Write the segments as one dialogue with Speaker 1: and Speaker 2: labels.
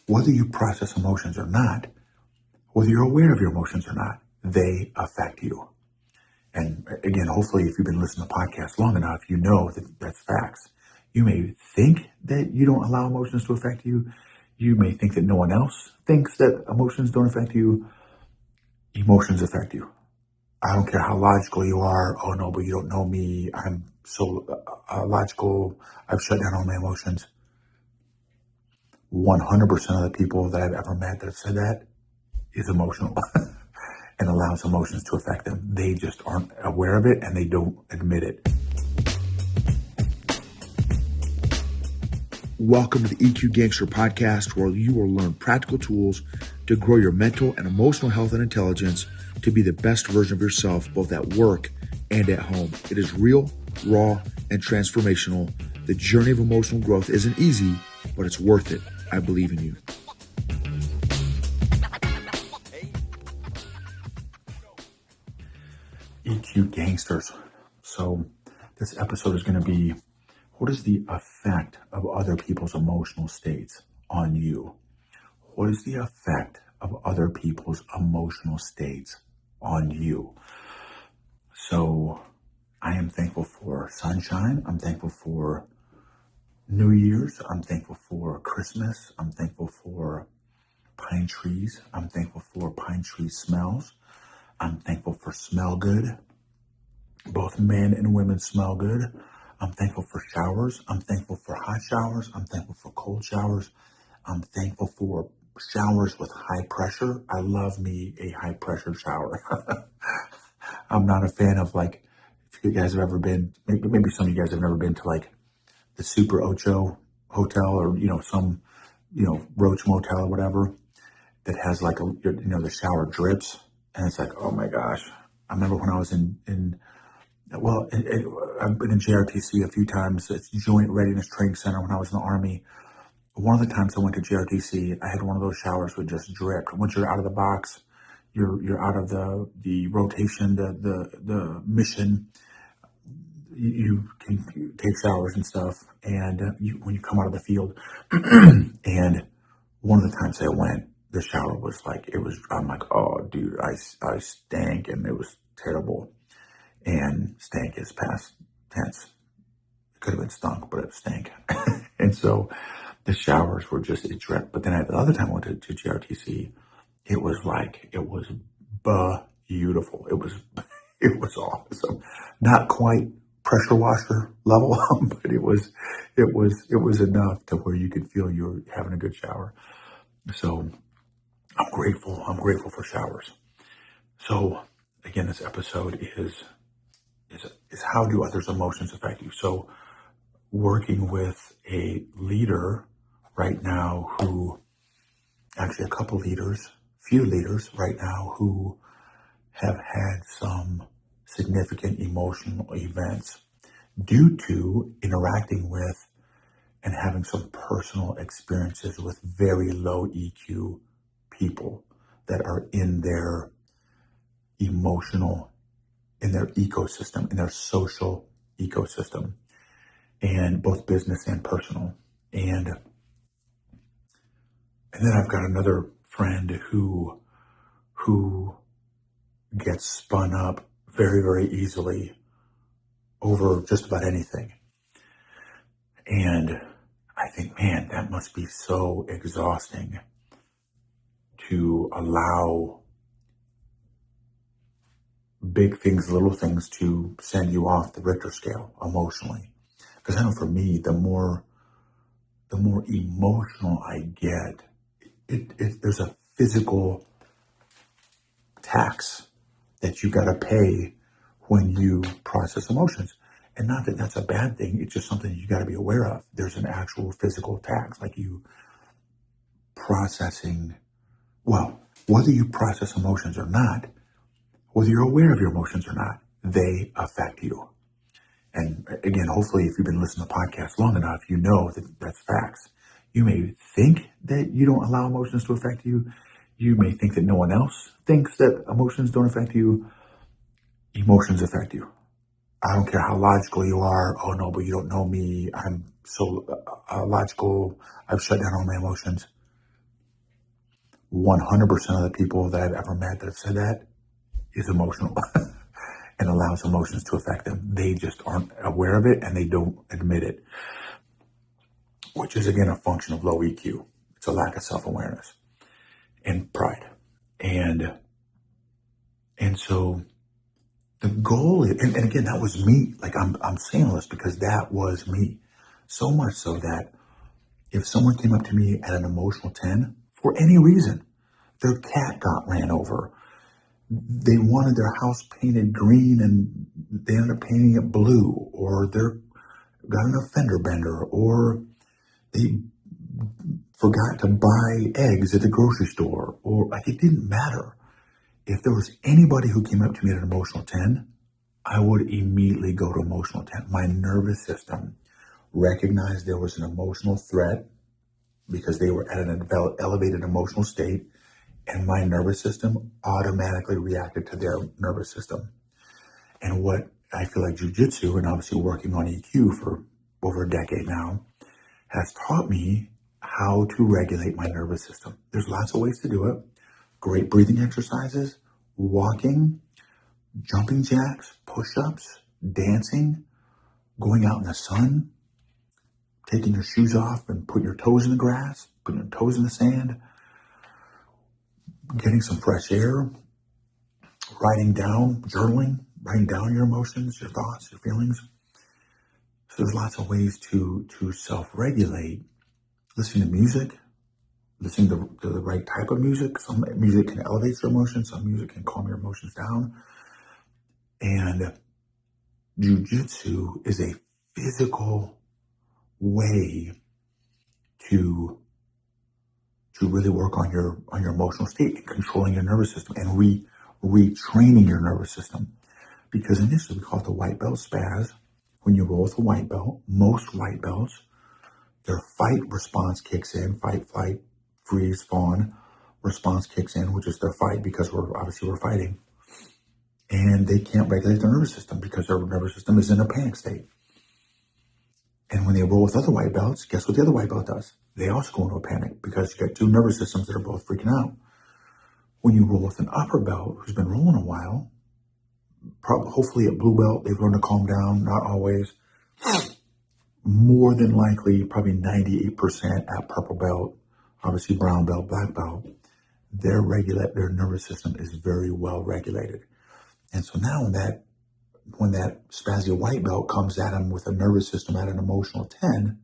Speaker 1: whether you process emotions or not, whether you're aware of your emotions or not, they affect you. And again, hopefully, if you've been listening to podcasts long enough, you know that that's facts. You may think that you don't allow emotions to affect you. You may think that no one else thinks that emotions don't affect you. Emotions affect you. I don't care how logical you are. Oh no, but you don't know me. I'm so logical. I've shut down all my emotions. 100% of the people that I've ever met that have said that is emotional and allows emotions to affect them. They just aren't aware of it and they don't admit it. Welcome to the EQ Gangster podcast, where you will learn practical tools to grow your mental and emotional health and intelligence to be the best version of yourself, both at work and at home. It is real, raw, and transformational. The journey of emotional growth isn't easy, but it's worth it. I believe in you. EQ Gangsters. So this episode is going to be, what is the effect of other people's emotional states on you? What is the effect of other people's emotional states on you? So I am thankful for sunshine. I'm thankful for New Year's. I'm thankful for Christmas. I'm thankful for pine trees. I'm thankful for pine tree smells. I'm thankful for smell good. Both men and women smell good. I'm thankful for showers. I'm thankful for hot showers. I'm thankful for cold showers. I'm thankful for showers with high pressure. I love me a high pressure shower. I'm not a fan of, like, if you guys have ever been, maybe some of you guys have never been to like the Super Ocho hotel, or, some, Roach Motel or whatever, that has like the shower drips. And it's like, oh my gosh. I remember when I was I've been in JRTC a few times. It's Joint Readiness Training Center when I was in the Army. One of the times I went to JRTC, I had one of those showers that just dripped. Once you're out of the box, you're out of the rotation, the mission. You can take showers and stuff, and when you come out of the field, and one of the times I went, the shower was like, I'm like, oh dude, I stank, and it was terrible. And stank is past tense. It could have been stunk, but it stank. And so the showers were just, it dripped. But then the other time I went to GRTC, it was beautiful. It was awesome. Not quite pressure washer level, but it was enough to where you could feel you're having a good shower. So I'm grateful for showers. So again, this episode is how do others' emotions affect you? So working with a leader right now a few leaders right now who have had some significant emotional events due to interacting with and having some personal experiences with very low EQ people that are in their ecosystem, in their social ecosystem, and both business and personal. And then I've got another friend who gets spun up very, very easily over just about anything. And I think, man, that must be so exhausting to allow big things, little things to send you off the Richter scale emotionally. Because I know for me, the more emotional I get, there's a physical tax that you got to pay when you process emotions. And not that that's a bad thing. It's just something you got to be aware of. There's an actual physical tax, like you processing, whether you process emotions or not, whether you're aware of your emotions or not, they affect you. And again, hopefully, if you've been listening to podcasts long enough, you know that that's facts. You may think that you don't allow emotions to affect you. You may think that no one else thinks that emotions don't affect you. Emotions affect you. I don't care how logical you are. Oh no, but you don't know me. I'm so logical. I've shut down all my emotions. 100% of the people that I've ever met that have said that is emotional and allows emotions to affect them. They just aren't aware of it and they don't admit it, which is again a function of low EQ. It's a lack of self-awareness and pride. And so the goal is, and again, that was me. Like I'm saying all this because that was me. So much so that if someone came up to me at an emotional 10 for any reason, their cat got ran over, they wanted their house painted green and they ended up painting it blue, or they're got an fender bender, or they forgot to buy eggs at the grocery store, or like it didn't matter. If there was anybody who came up to me at an emotional 10, I would immediately go to emotional 10. My nervous system recognized there was an emotional threat because they were at an elevated emotional state, and my nervous system automatically reacted to their nervous system. And what I feel like jujitsu, and obviously working on EQ for over a decade now, has taught me how to regulate my nervous system. There's lots of ways to do it. Great breathing exercises, walking, jumping jacks, push-ups, dancing, going out in the sun, taking your shoes off and putting your toes in the grass, putting your toes in the sand, getting some fresh air, writing down, journaling, writing down your emotions, your thoughts, your feelings. So there's lots of ways to self-regulate. Listening to music, listening to the right type of music. Some music can elevate your emotions. Some music can calm your emotions down. And jujitsu is a physical way to really work on your emotional state and controlling your nervous system and retraining your nervous system. Because initially we call it the white belt spaz. When you roll with a white belt, most white belts, their fight response kicks in, fight, flight, freeze, fawn response kicks in, which is their fight because we're fighting. And they can't regulate their nervous system because their nervous system is in a panic state. And when they roll with other white belts, guess what the other white belt does? They also go into a panic because you got two nervous systems that are both freaking out. When you roll with an upper belt who's been rolling a while, hopefully at blue belt, they've learned to calm down, not always. More than likely, probably 98% at purple belt, obviously brown belt, black belt, their nervous system is very well regulated. And so now when that spazzy white belt comes at them with a nervous system at an emotional 10,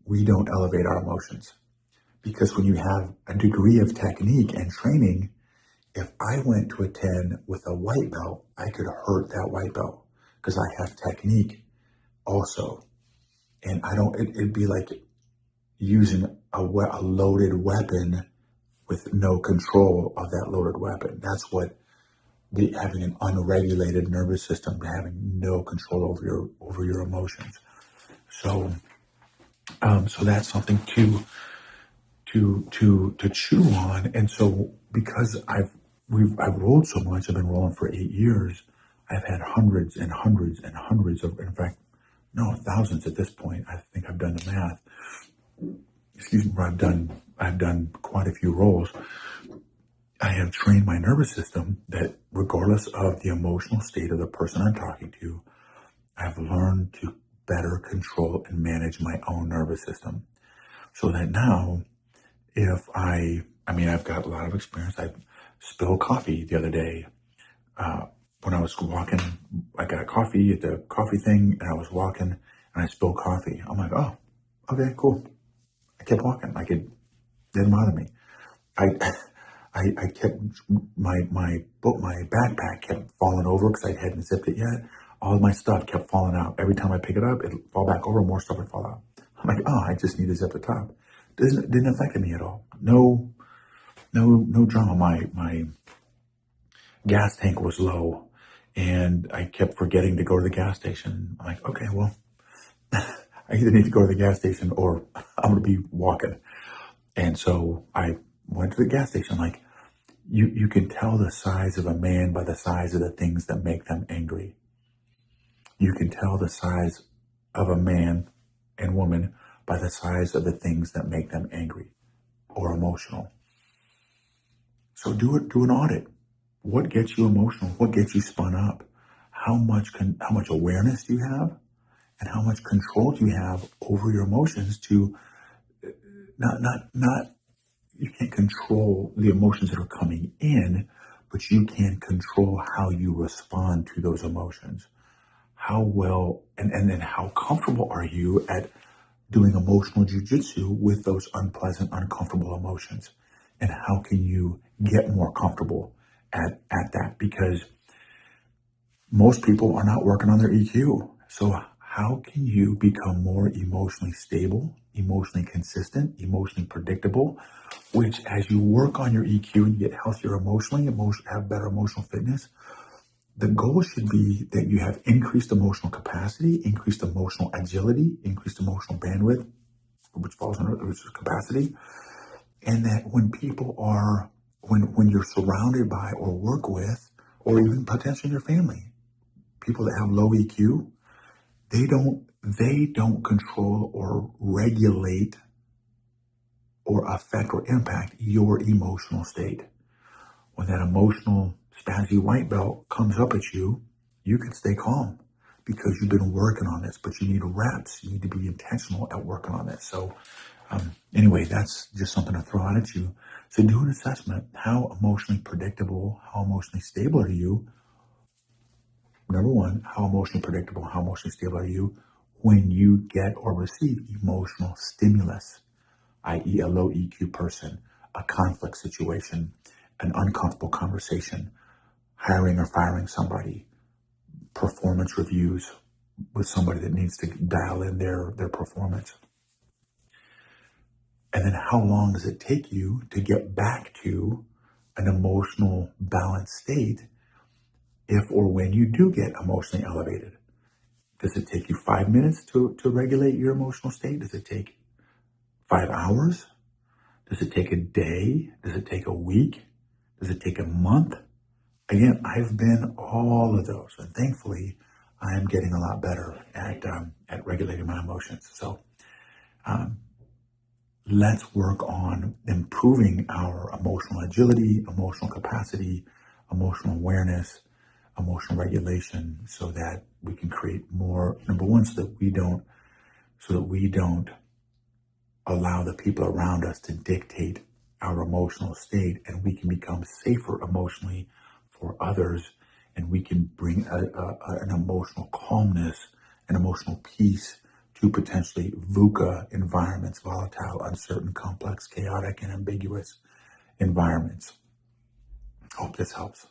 Speaker 1: we don't elevate our emotions. Because when you have a degree of technique and training, if I went to a 10 with a white belt, I could hurt that white belt because I have technique also. And it'd be like using a loaded weapon with no control of that loaded weapon. That's what having an unregulated nervous system, having no control over your emotions. So that's something to chew on. And so because I've rolled so much, I've been rolling for 8 years. I've had hundreds and hundreds and hundreds of, in fact, no, thousands at this point. I think I've done the math. Excuse me, where I've done quite a few rolls. I have trained my nervous system that regardless of the emotional state of the person I'm talking to, I've learned to better control and manage my own nervous system. So that now, if I've got a lot of experience. I spilled coffee the other day. When I was walking, I got coffee at the coffee thing and I was walking and I spilled coffee. I'm like, oh, okay, cool. I kept walking. Like it didn't bother me. I kept my backpack kept falling over because I hadn't zipped it yet. All of my stuff kept falling out. Every time I pick it up, it'd fall back over, more stuff would fall out. I'm like, oh, I just need to zip the top. Didn't affect me at all. No drama. My gas tank was low and I kept forgetting to go to the gas station. I'm like, okay, well, I either need to go to the gas station or I'm going to be walking. And so I went to the gas station. Like, you can tell the size of a man by the size of the things that make them angry. You can tell the size of a man and woman by the size of the things that make them angry or emotional. So do an audit. What gets you emotional? What gets you spun up? How much awareness do you have, and how much control do you have over your emotions to not you can't control the emotions that are coming in, but you can control how you respond to those emotions. How well and then how comfortable are you at doing emotional jujitsu with those unpleasant, uncomfortable emotions? And how can you get more comfortable at that? Because most people are not working on their EQ. So how can you become more emotionally stable, emotionally consistent, emotionally predictable, which as you work on your EQ and get healthier emotionally, have better emotional fitness, the goal should be that you have increased emotional capacity, increased emotional agility, increased emotional bandwidth, which falls under capacity. And that when you're surrounded by or work with, or even potentially your family, people that have low EQ, they don't control or regulate or affect or impact your emotional state. When that emotional spazzy white belt comes up at you, you can stay calm because you've been working on this, but you need reps. You need to be intentional at working on this. So anyway, that's just something to throw out at you. So do an assessment. How emotionally predictable, how emotionally stable are you? Number one, how emotionally predictable, how emotionally stable are you when you get or receive emotional stimulus, i.e. a low EQ person, a conflict situation, an uncomfortable conversation, hiring or firing somebody, performance reviews with somebody that needs to dial in their performance. And then how long does it take you to get back to an emotional balanced state if or when you do get emotionally elevated? Does it take you 5 minutes to regulate your emotional state? Does it take 5 hours? Does it take a day? Does it take a week? Does it take a month? Again, I've been all of those, and thankfully, I am getting a lot better at regulating my emotions. So, let's work on improving our emotional agility, emotional capacity, emotional awareness, emotional regulation, so that we can create more. Number one, so that we don't allow the people around us to dictate our emotional state, and we can become safer emotionally for others, and we can bring an emotional calmness, an emotional peace to potentially VUCA environments, volatile, uncertain, complex, chaotic, and ambiguous environments. Hope this helps.